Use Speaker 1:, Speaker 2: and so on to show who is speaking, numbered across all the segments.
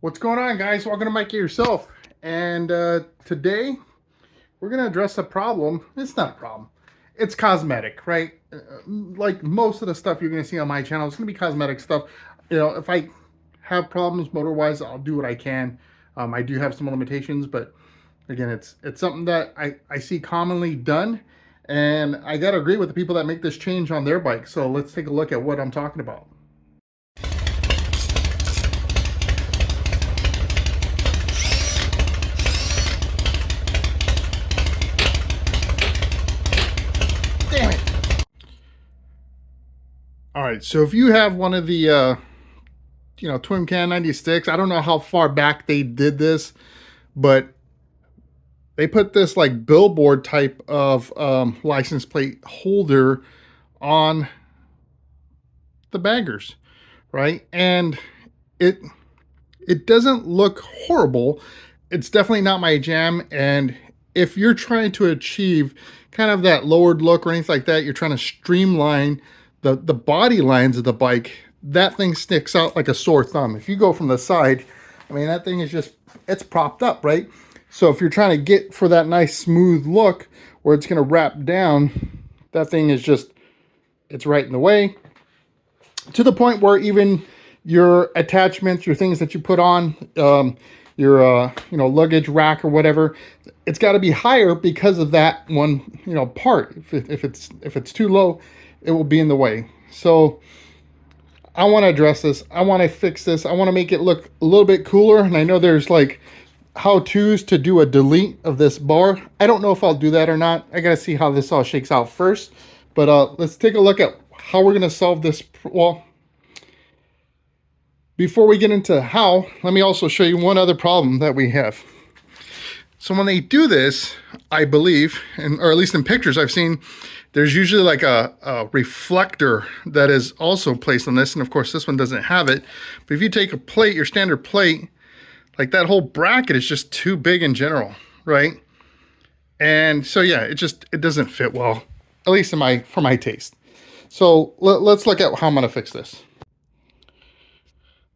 Speaker 1: What's going on, guys? Welcome to Make It Yourself. And today we're going to address a problem. It's not a problem. It's cosmetic, right? Like most of the stuff you're going to see on my channel, it's going to be cosmetic stuff. You know, if I have problems motor-wise, I'll do what I can. I do have some limitations, but again, it's something that I see commonly done. And I got to agree with the people that make this change on their bike. So let's take a look at what I'm talking about. All right, so if you have one of the, Twin Can 96, I don't know how far back they did this, but they put this like billboard type of license plate holder on the baggers, right? And it doesn't look horrible. It's definitely not my jam. And if you're trying to achieve kind of that lowered look or anything like that, you're trying to streamline the body lines of the bike, that thing sticks out like a sore thumb. If you go from the side, I mean, that thing is just, it's propped up, right? So if you're trying to get for that nice smooth look where it's going to wrap down, that thing is just, it's right in the way, to the point where even your attachments, your things that you put on, your luggage rack or whatever, it's got to be higher because of that one part. If it's too low, it will be in the way. So I want to address this. I want to fix this. I want to make it look a little bit cooler. And I know there's like how-tos to do a delete of this bar. I don't know if I'll do that or not. I got to see how this all shakes out first. But let's take a look at how we're going to solve this. Well, before we get into how, let me also show you one other problem that we have. So when they do this, I believe, or at least in pictures I've seen, there's usually like a reflector that is also placed on this. And of course, this one doesn't have it. But if you take a plate, your standard plate, like that whole bracket is just too big in general, right? And so, yeah, it doesn't fit well, at least for my taste. So let's look at how I'm going to fix this.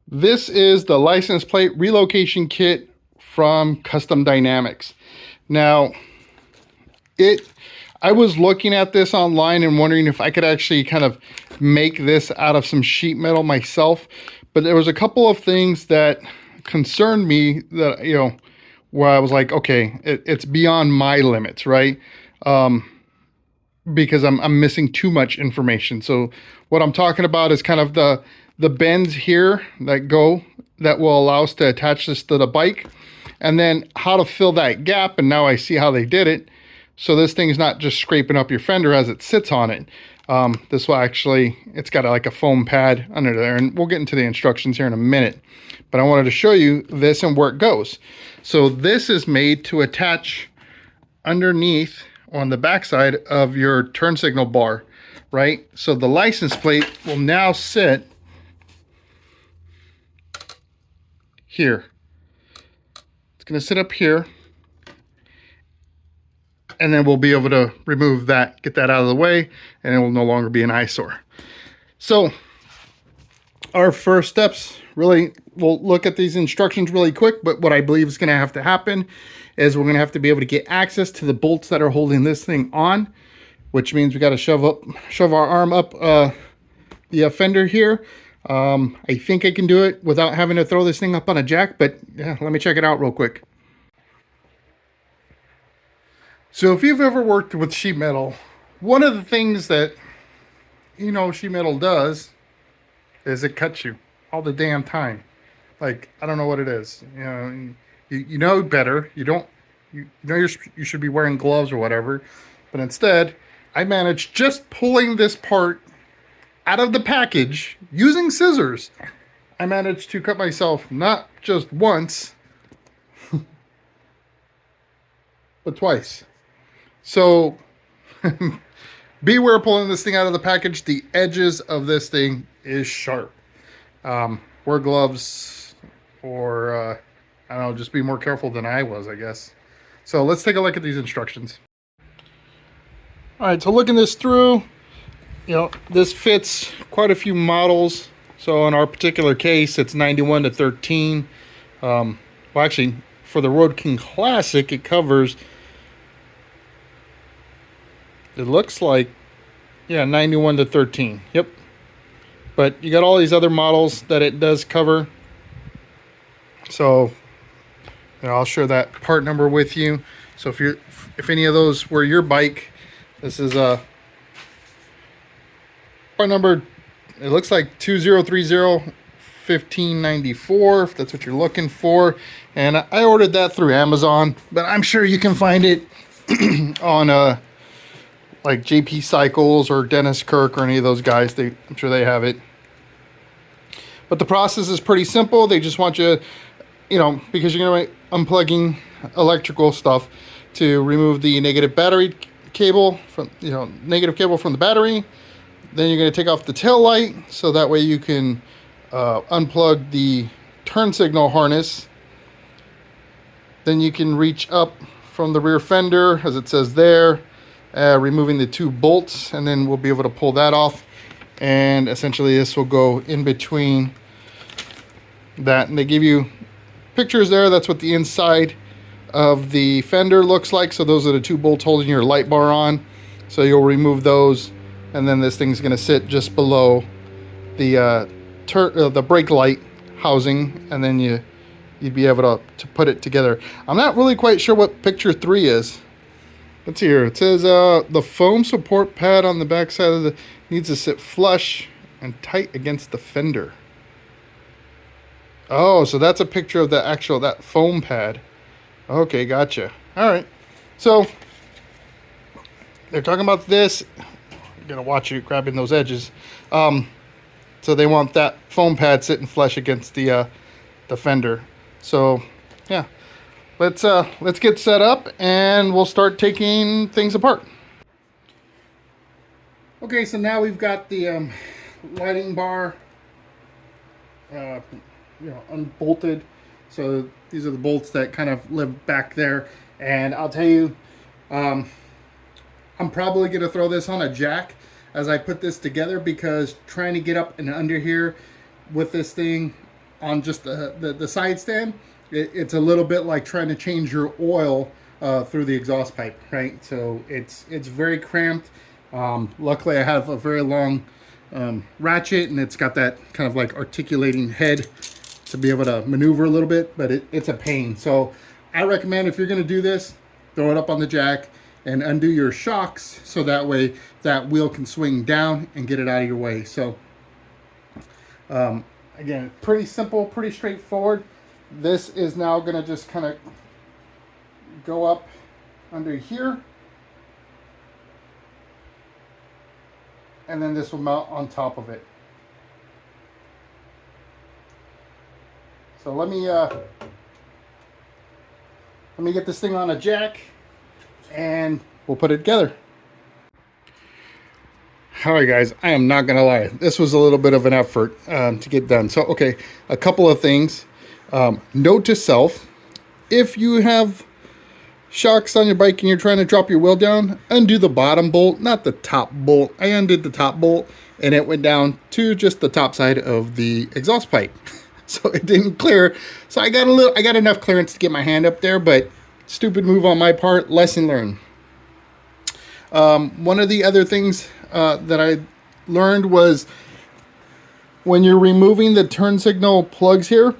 Speaker 1: This is the license plate relocation kit from Custom Dynamics. Now, I was looking at this online and wondering if I could actually kind of make this out of some sheet metal myself. But there was a couple of things that concerned me that, where I was like, okay, it's beyond my limits, right? Because I'm missing too much information. So what I'm talking about is kind of the bends here that will allow us to attach this to the bike, and then how to fill that gap. And now I see how they did it. So this thing is not just scraping up your fender as it sits on it. This will actually, it's got like a foam pad under there, and we'll get into the instructions here in a minute. But I wanted to show you this and where it goes. So this is made to attach underneath on the backside of your turn signal bar, right? So the license plate will now sit here. It's going to sit up here. And then we'll be able to remove that, get that out of the way, and it will no longer be an eyesore. So our first steps, really, we'll look at these instructions really quick, but what I believe is going to have to happen is we're going to have to be able to get access to the bolts that are holding this thing on, which means we got to shove our arm up the fender here. I think I can do it without having to throw this thing up on a jack, but yeah, let me check it out real quick. So if you've ever worked with sheet metal, one of the things that, sheet metal does is it cuts you all the damn time. Like, I don't know what it is. You know better. You should be wearing gloves or whatever. But instead, I managed just pulling this part out of the package using scissors. I managed to cut myself not just once, but twice. So beware pulling this thing out of the package. The edges of this thing is sharp. Wear gloves, or I don't know, just be more careful than I was, I guess. So let's take a look at these instructions. All right, so looking this through, this fits quite a few models. So in our particular case, it's 91 to 13. Well, actually, for the Road King Classic, it covers, it looks like, yeah, 91 to 13. Yep. But you got all these other models that it does cover. So, I'll share that part number with you. So if any of those were your bike, this is part number. It looks like 2030-1594, if that's what you're looking for. And I ordered that through Amazon, but I'm sure you can find it on like JP Cycles or Dennis Kirk or any of those guys. I'm sure they have it. But the process is pretty simple. They just want you, because you're going to be unplugging electrical stuff, to remove the negative battery cable from, negative cable from the battery. Then you're going to take off the tail light, so that way you can unplug the turn signal harness. Then you can reach up from the rear fender, as it says there, removing the 2 bolts, and then we'll be able to pull that off. And essentially this will go in between that. And they give you pictures there. That's what the inside of the fender looks like. So those are the 2 bolts holding your light bar on. So you'll remove those, and then this thing's going to sit just below the brake light housing, and then you'd be able to put it together. I'm not really quite sure what picture 3 is. Let's see here. It says the foam support pad on the back side of the needs to sit flush and tight against the fender. Oh, so that's a picture of that foam pad. Okay, gotcha. All right. So they're talking about this. I'm gonna watch you grabbing those edges. So they want that foam pad sitting flush against the fender. So yeah, let's get set up and we'll start taking things apart. Okay, so now we've got the lighting bar unbolted. So these are the bolts that kind of live back there, and I'll tell you, I'm probably going to throw this on a jack as I put this together, because trying to get up and under here with this thing on just the side stand, it's a little bit like trying to change your oil through the exhaust pipe, right? So it's very cramped. Luckily I have a very long ratchet, and it's got that kind of like articulating head to be able to maneuver a little bit, but it's a pain. So I recommend, if you're going to do this, throw it up on the jack and undo your shocks, so that way that wheel can swing down and get it out of your way. So again, pretty simple, pretty straightforward. This is now going to just kind of go up under here, and then this will mount on top of it. So let me get this thing on a jack and we'll put it together. All right, guys, I am not gonna lie, this was a little bit of an effort to get done. So okay, a couple of things. Note to self: if you have shocks on your bike and you're trying to drop your wheel down, undo the bottom bolt, not the top bolt. I undid the top bolt and it went down to just the top side of the exhaust pipe. So it didn't clear. So I got enough clearance to get my hand up there, but stupid move on my part, lesson learned. One of the other things that I learned was, when you're removing the turn signal plugs here,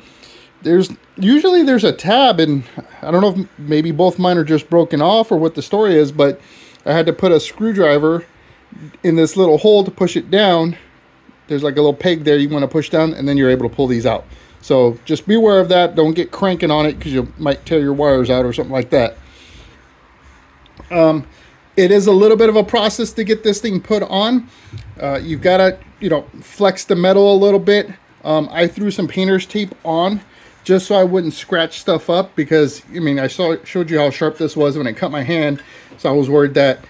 Speaker 1: there's a tab, and I don't know if maybe both mine are just broken off or what the story is, but I had to put a screwdriver in this little hole to push it down. There's like a little peg there you want to push down, and then you're able to pull these out. So just be aware of that. Don't get cranking on it, because you might tear your wires out or something like that. It is a little bit of a process to get this thing put on. You've got to, flex the metal a little bit. I threw some painter's tape on just so I wouldn't scratch stuff up, because, I showed you how sharp this was when I cut my hand. So I was worried that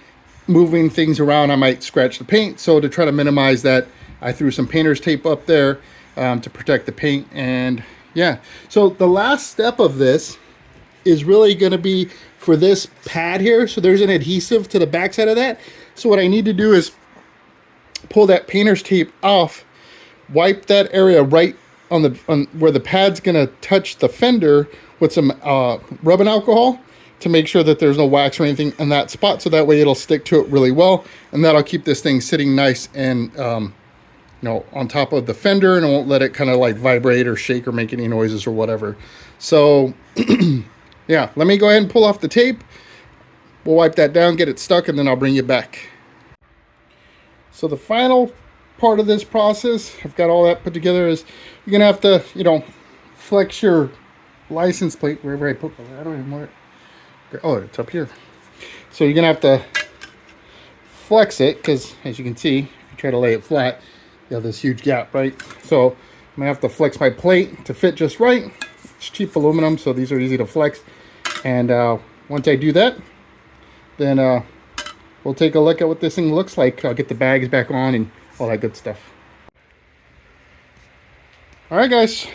Speaker 1: moving things around, I might scratch the paint. So to try to minimize that, I threw some painter's tape up there to protect the paint. And yeah, so the last step of this is really going to be for this pad here. So there's an adhesive to the backside of that. So what I need to do is pull that painter's tape off, wipe that area right on where the pad's gonna touch the fender with some rubbing alcohol to make sure that there's no wax or anything in that spot, so that way it'll stick to it really well, and that'll keep this thing sitting nice and you know, on top of the fender, and it won't let it kind of like vibrate or shake or make any noises or whatever. So yeah, let me go ahead and pull off the tape. We'll wipe that down, get it stuck, and then I'll bring you back. So the final part of this process, I've got all that put together, is you're gonna have to, you know, flex your license plate wherever I put it. I don't even want it. Oh, it's up here. So you're gonna have to flex it, because as you can see, if you try to lay it flat, you have this huge gap, right? So I'm gonna have to flex my plate to fit just right. It's cheap aluminum, so these are easy to flex. And once I do that, then we'll take a look at what this thing looks like. I'll get the bags back on and all that good stuff. All right, guys,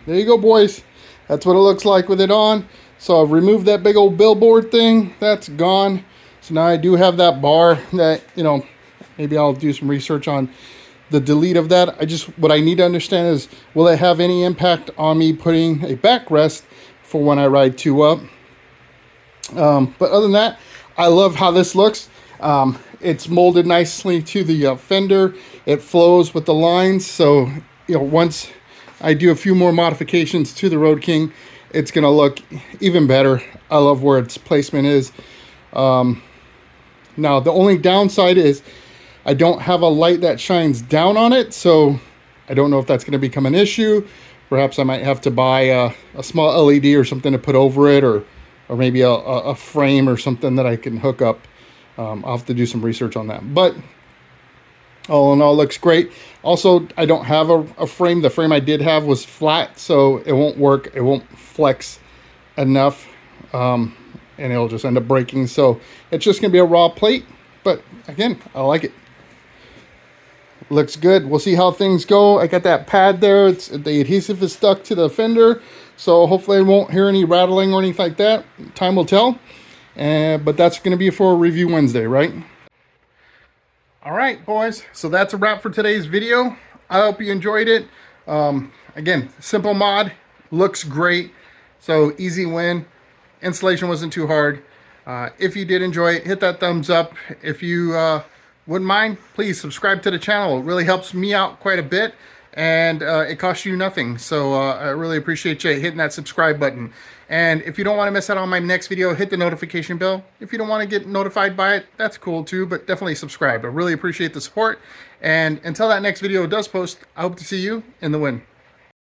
Speaker 1: there you go, boys. That's what it looks like with it on. So I've removed that big old billboard thing. That's gone. So now I do have that bar that, you know, maybe I'll do some research on the delete of that. What I need to understand is, will it have any impact on me putting a backrest for when I ride 2 up? But other than that, I love how this looks. It's molded nicely to the fender. It flows with the lines. So, you know, once I do a few more modifications to the Road King, it's going to look even better. I love where its placement is. Now, the only downside is I don't have a light that shines down on it. So I don't know if that's going to become an issue. Perhaps I might have to buy a small LED or something to put over it, or maybe a frame or something that I can hook up. I'll have to do some research on that. But all in all, looks great. Also, I don't have a frame. The frame I did have was flat, so it won't work. It won't flex enough, and it'll just end up breaking. So it's just going to be a raw plate. But again, I like it. Looks good. We'll see how things go. I got that pad there. The adhesive is stuck to the fender, so hopefully I won't hear any rattling or anything like that. Time will tell. But that's going to be for a review Wednesday, right? All right, boys. So that's a wrap for today's video. I hope you enjoyed it. Again, simple mod. Looks great. So easy win. Installation wasn't too hard. If you did enjoy it, hit that thumbs up. If you wouldn't mind, please subscribe to the channel. It really helps me out quite a bit, and it costs you nothing. So I really appreciate you hitting that subscribe button. And if you don't want to miss out on my next video, hit the notification bell. If you don't want to get notified by it, that's cool too, but definitely subscribe. I really appreciate the support. And until that next video does post, I hope to see you in the win.